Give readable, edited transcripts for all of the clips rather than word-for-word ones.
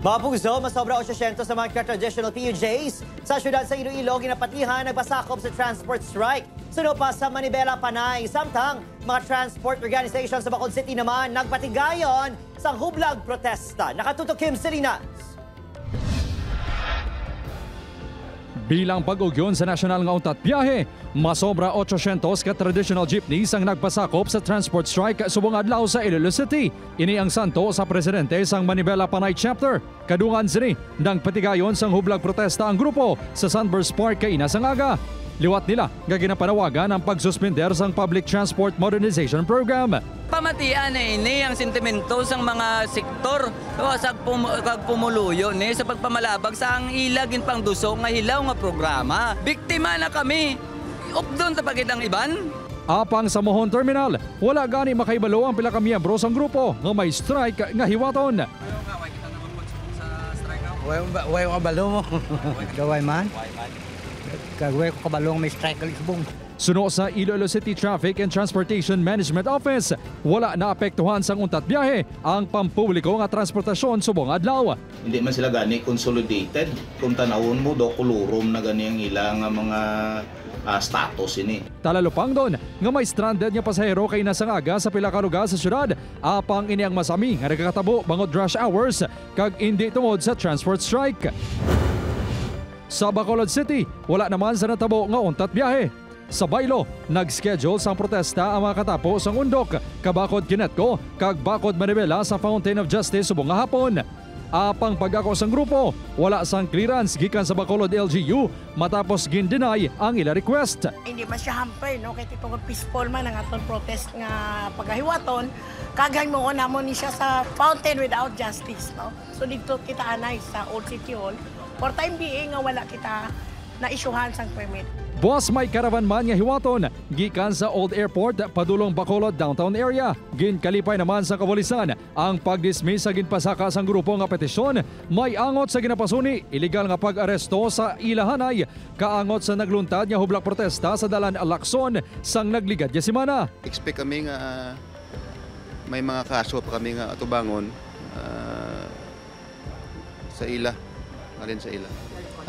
Mga puso, masobra 800 sa mga traditional PUJs. Sa syudad sa Iloilo, ginapatihan nagpasakop sa transport strike. Suno pa sa Manibela, Panay. Samtang, mga transport organizations sa Bacolod City naman nagpatigayon sa hublag protesta. Nakatutok Kim Salinas. Bilang pag-ugyon sa nasyonal nga untat biyahe, masobra 800 ka traditional jeepneys ang nagpasakop sa transport strike subong adlaw sa Iloilo City. Ini ang santo sa presidente sang Manibela Panay Chapter. Kadungan sini nang patigayon sang hublag protesta ang grupo sa Sunburst Park kay Inasangaga. Liwat nila nga ginapanawagan ang pagsuspender sang Public Transport Modernization Program. Pamatian ini ang sentimento sang mga sektor sa pumuluyo ni sa pagpamalabag sa ang ilagin pang duso nga hilaw nga programa. Biktima na kami. Updon sa pagitang iban. Apang sa Mohon Terminal, wala gani makaibalo ang pila ka miyembro sang grupo nga may strike nga hiwaton. Way mo kabalo mo. Gaway man. Gaway ko kabalo may strikealisbong. Suno sa Iloilo City Traffic and Transportation Management Office, wala naapektuhan sang untat biyahe ang pampubliko nga transportasyon subong adlaw. Hindi man sila gani consolidated. Kung tanawon mo do kulurom na gani ang ilang mga status ini. Talalupang doon nga may stranded nga pasahero kay Inasangaga sa pila ka lugar sa syudad. Apang ini ang masami nga nagkakatabo bangod rush hours kag hindi tungod sa transport strike. Sa Bacolod City, wala naman sa natabo nga untat biyahe. Sa Baylo, nag-schedule sang protesta ang mga katapos ang undok, kabakod Kinetco, kag bakod Manibela sa Fountain of Justice subong nga hapon. Apang pag-ako sang grupo, wala sang clearance gikan sa Bacolod LGU matapos gin-deny ang ila request. Hindi man siya hampay, no? Kaya itong peaceful man ang atong protest nga paghahiwaton, kagay mo ko namon ni siya sa Fountain without Justice. No? So dito kita anay sa Old City Hall, for time being nga wala kita na-isyuhan sang permit. Boss, may caravan man nga hiwaton gikan sa Old Airport padulong Bacolod downtown area. Ginkalipay naman sa kapulisan ang pagdismiss sa ginpasaka sang grupo nga petisyon. May angot sa ginapasuni illegal nga pag-aresto sa ilahanay kaangot sa nagluntad nga hublag protesta sa dalan Lacson sang nagligad ya semana. Expect kami nga may mga kaso pa kami nga atubangon sa ila, alin sa ila.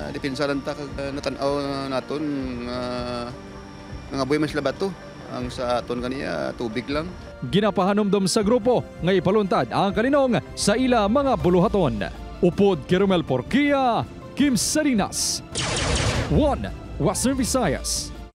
Depensa lang ta kag natanaw naton nga boy man sila bato ang sa aton kaniya tubig lang. Ginapahanomdom sa grupo nga ipaluntad ang kaninong sa ila mga buluhaton. Upod Kirumel Porquia, Kim Salinas, 1 Western Visayas.